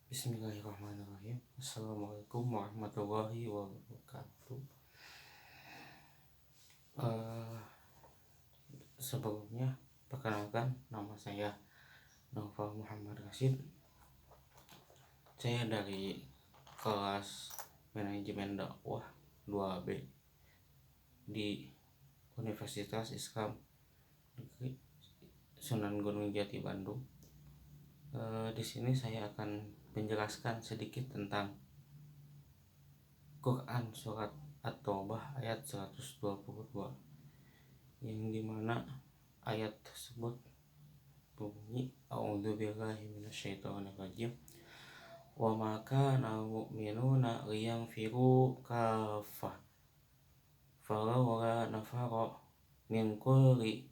Bismillahirrahmanirrahim. Assalamualaikum warahmatullahi wabarakatuh. Eh, Sebelumnya perkenalkan, nama saya Naufal Muhammad Rashid. Saya dari kelas Manajemen Dakwah 2B di Universitas Islam Negeri Sunan Gunung Jati, Bandung. Di sini saya akan menjelaskan sedikit tentang Quran surat At-Taubah ayat 122, yang dimana ayat tersebut berbunyi A'udzubillahi minasyaitonirrajim wa ma kana mu'minuna liyanfiru kaffah falawla nafara min kulli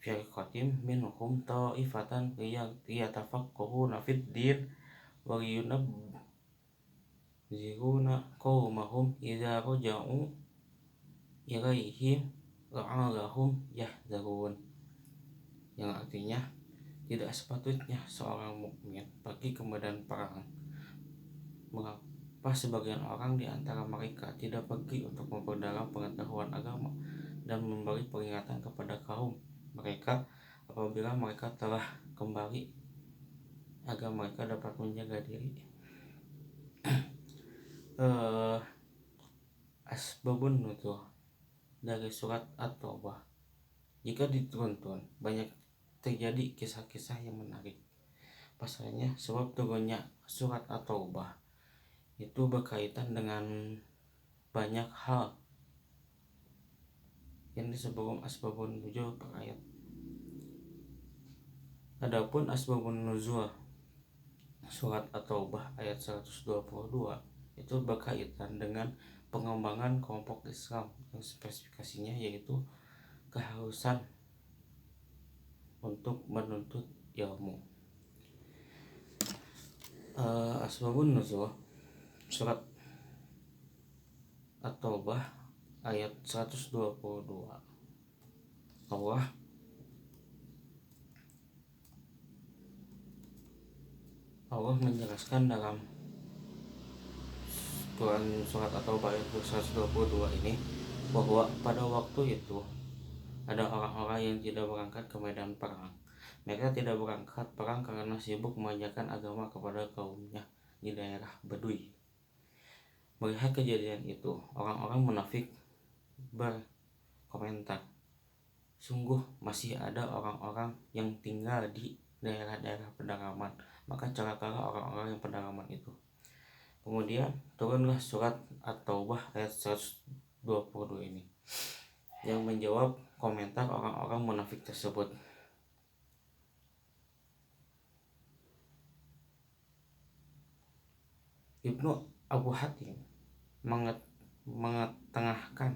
firqatin minhum ta'ifatan liyatafaqahuna fid din wa liyunziruna qaumahum idza raja'u ilaihim la'allahum yahzarun, yang artinya tidak sepatutnya seorang mukmin pergi ke medan perang. Mengapa sebagian orang di antara mereka tidak pergi untuk memperdalam pengetahuan agama dan memberi peringatan kepada kaum mereka apabila mereka telah kembali agar mereka dapat menjaga diri. Asbabun nuzul dari surat At-Taubah. Jika dituntun, banyak terjadi kisah-kisah yang menarik. Pasalnya, sebab turunnya surat At-Taubah itu berkaitan dengan banyak hal yang disebut asbabun nuzul per ayat. Adapun asbabun nuzul surat At-Taubah ayat 122 itu berkaitan dengan pengembangan kelompok Islam yang spesifikasinya yaitu keharusan untuk menuntut ilmu. Asbabun nuzul surat At-Taubah ayat 122. Allah menjelaskan dalam Quran surat At-Taubah ayat 122 ini bahwa pada waktu itu ada orang-orang yang tidak berangkat ke medan perang. Mereka tidak berangkat perang karena sibuk mengajarkan agama kepada kaumnya di daerah Badui. Melihat kejadian itu, orang-orang munafik berkomentar, sungguh masih ada orang-orang yang tinggal di daerah-daerah pedalaman, maka celakalah orang-orang yang pedalaman itu. Kemudian turunlah surat At-Taubah ayat 122 ini yang menjawab komentar orang-orang munafik tersebut. Ibnu Abu Hatim mengetengahkan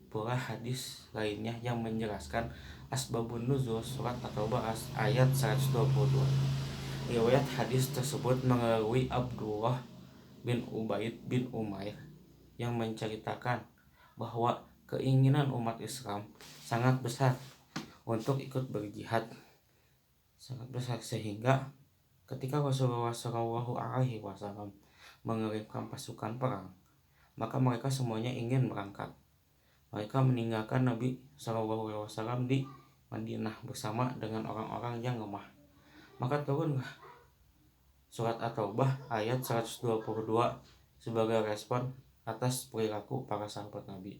pula hadis lainnya yang menjelaskan asbabun nuzul surat At-Taubah ayat 122. Riwayat hadis tersebut melalui Abdullah bin Ubaid bin Umair yang menceritakan bahwa keinginan umat Islam sangat besar untuk ikut berjihad, sangat besar sehingga ketika Rasulullah SAW mengirimkan pasukan perang, maka mereka semuanya ingin berangkat. Mereka meninggalkan Nabi SAW di Madinah bersama dengan orang-orang yang lemah. Maka turunlah surat At-Taubah ayat 122 sebagai respon atas perilaku para sahabat Nabi.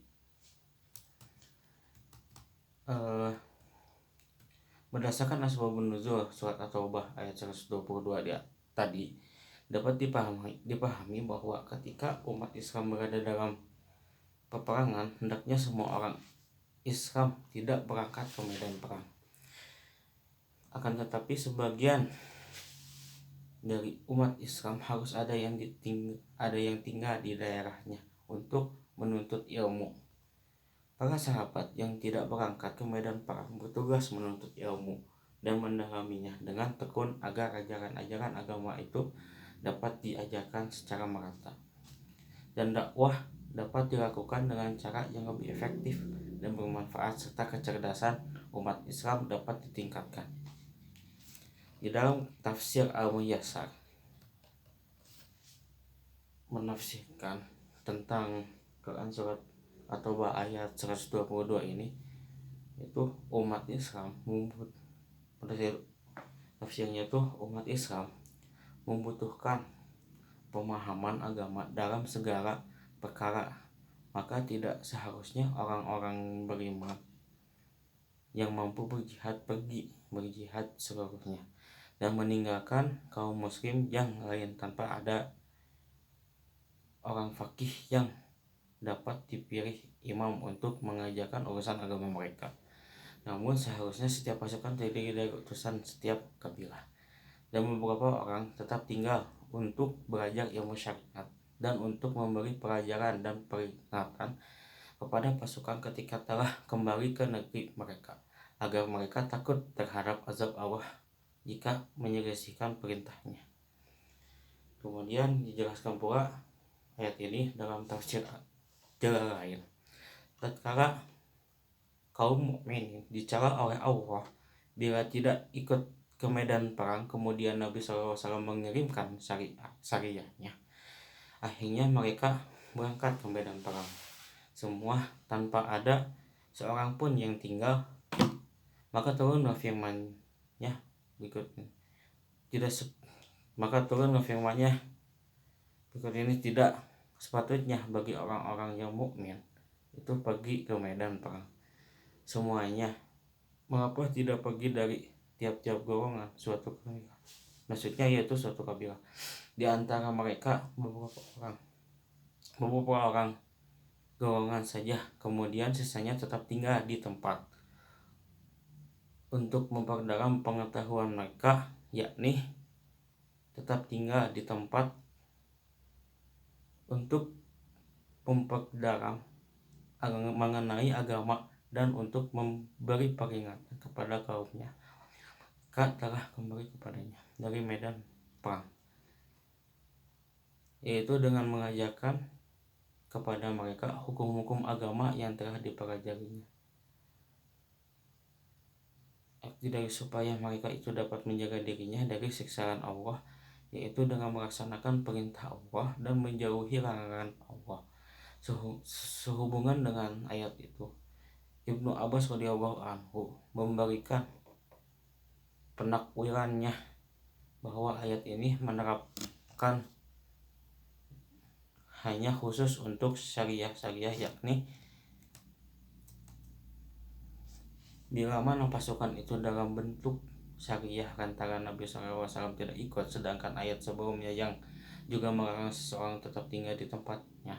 Berdasarkan asbabun nuzul surat At-Taubah ayat 122 tadi, dapat dipahami bahwa ketika umat Islam berada dalam peperangan, hendaknya semua orang Islam tidak berangkat ke medan perang. Akan tetapi sebagian dari umat Islam harus ada yang tinggal di daerahnya untuk menuntut ilmu. Para sahabat yang tidak berangkat ke medan perang bertugas menuntut ilmu dan mendalaminya dengan tekun agar ajaran-ajaran agama itu dapat diajarkan secara merata, dan dakwah dapat dilakukan dengan cara yang lebih efektif dan bermanfaat, serta kecerdasan umat Islam dapat ditingkatkan. Di dalam tafsir Al-Muyassar menafsirkan tentang Quran surat atau ayat 122 ini, itu umat Islam pada tafsirnya itu umat Islam membutuhkan pemahaman agama dalam segala perkara. Maka tidak seharusnya orang-orang beriman yang mampu berjihad pergi berjihad seluruhnya dan meninggalkan kaum muslim yang lain tanpa ada orang fakih yang dapat dipilih imam untuk mengajarkan urusan agama mereka. Namun seharusnya setiap pasukan terdiri dari utusan setiap kabilah, dan beberapa orang tetap tinggal untuk belajar ilmu syariat dan untuk memberi pelajaran dan peringatan kepada pasukan ketika telah kembali ke negeri mereka, agar mereka takut terhadap azab Allah jika menyelesaikan perintahnya. Kemudian dijelaskan pula ayat ini dalam tafsir lain. Tatkala kaum mukminin dicela oleh Allah bila tidak ikut ke medan perang, kemudian Nabi SAW mengirimkan sariyahnya. Akhirnya mereka berangkat ke medan perang semua tanpa ada seorang pun yang tinggal. Maka turunlah firman-Nya berikutnya. Maka turunlah firman-Nya berikut ini, tidak sepatutnya bagi orang-orang yang mukmin itu pergi ke medan perang semuanya. Mengapa tidak pergi dari tiap-tiap golongan suatu kabilah? Maksudnya yaitu suatu kabilah. Di antara mereka beberapa orang golongan saja, kemudian sisanya tetap tinggal di tempat untuk memperdalam pengetahuan mereka, yakni tetap tinggal di tempat untuk memperdalam mengenai agama dan untuk memberi peringatan kepada kaumnya telah kembali kepadanya dari medan perang, yaitu dengan mengajarkan kepada mereka hukum-hukum agama yang telah dipelajarinya, dari supaya mereka itu dapat menjaga dirinya dari siksaan Allah, yaitu dengan melaksanakan perintah Allah dan menjauhi larangan Allah. Sehubungan dengan ayat itu, Ibnu Abbas radhiyallahu anhu memberikan penakwilannya bahwa ayat ini menerapkan hanya khusus untuk syariah, yakni bila mana pasukan itu dalam bentuk syariah lantaran Nabi SAW tidak ikut, sedangkan ayat sebelumnya yang juga melarang seseorang tetap tinggal di tempatnya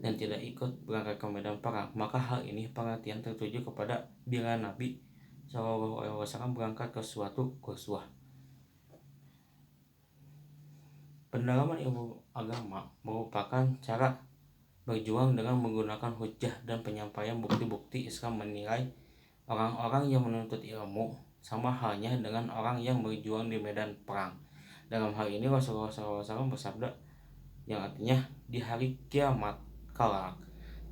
dan tidak ikut berangkat ke medan perang, maka hal ini pengertian tertuju kepada bila Nabi SAW berangkat ke suatu ghazwah. Pendalaman ilmu agama merupakan cara berjuang dengan menggunakan hujjah dan penyampaian bukti-bukti. Islam menilai orang-orang yang menuntut ilmu sama halnya dengan orang yang berjuang di medan perang. Dalam hal ini Rasulullah SAW bersabda, yang artinya di hari kiamat kelak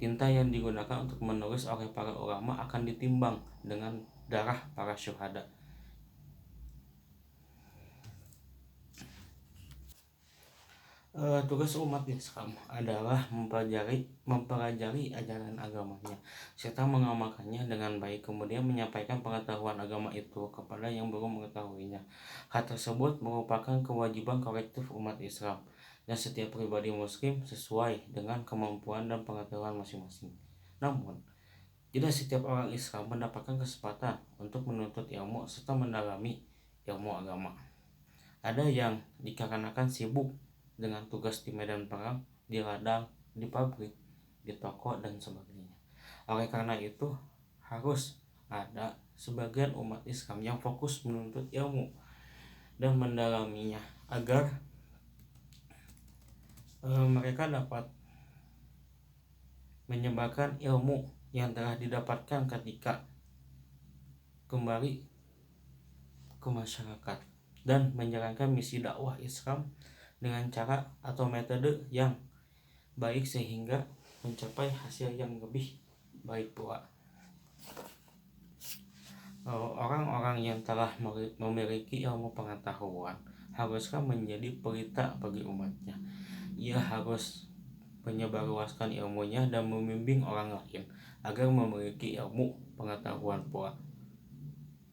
tinta yang digunakan untuk menulis oleh para ulama akan ditimbang dengan darah para syuhada. Tugas umat Islam adalah mempelajari ajaran agamanya serta mengamalkannya dengan baik, kemudian menyampaikan pengetahuan agama itu kepada yang belum mengetahuinya. Hal tersebut merupakan kewajiban kolektif umat Islam dan setiap pribadi muslim sesuai dengan kemampuan dan pengetahuan masing-masing. Namun, tidak setiap orang Islam mendapatkan kesempatan untuk menuntut ilmu serta mendalami ilmu agama. Ada yang dikarenakan sibuk dengan tugas di medan perang, di ladang, di pabrik, di toko, dan sebagainya. Oleh karena itu, harus ada sebagian umat Islam yang fokus menuntut ilmu dan mendalaminya agar mereka dapat menyebarkan ilmu yang telah didapatkan ketika kembali ke masyarakat dan menjalankan misi dakwah Islam dengan cara atau metode yang baik sehingga mencapai hasil yang lebih baik pula. Orang-orang yang telah memiliki ilmu pengetahuan haruskah menjadi pelita bagi umatnya, ia harus menyebarluaskan ilmunya dan membimbing orang lain agar memiliki ilmu pengetahuan pula.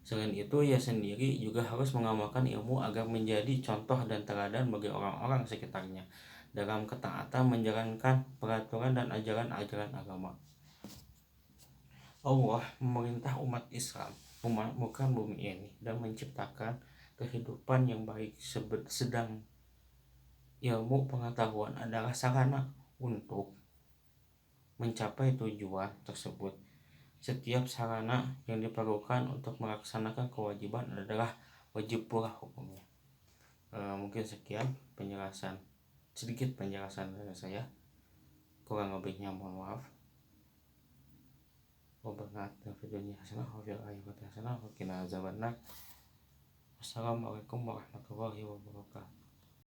Selain itu, ia sendiri juga harus mengamalkan ilmu agar menjadi contoh dan teladan bagi orang-orang sekitarnya dalam ketaatan menjalankan peraturan dan ajaran-ajaran agama. Allah memerintah umat Islam memakmurkan bumi ini dan menciptakan kehidupan yang baik, sedang ilmu pengetahuan adalah sarana untuk mencapai tujuan tersebut. Setiap sarana yang diperlukan untuk melaksanakan kewajiban adalah wajib pula hukumnya. Mungkin sekian sedikit penjelasan dari saya. Kurang lebihnya mohon maaf. Wassalamualaikum warahmatullahi wabarakatuh.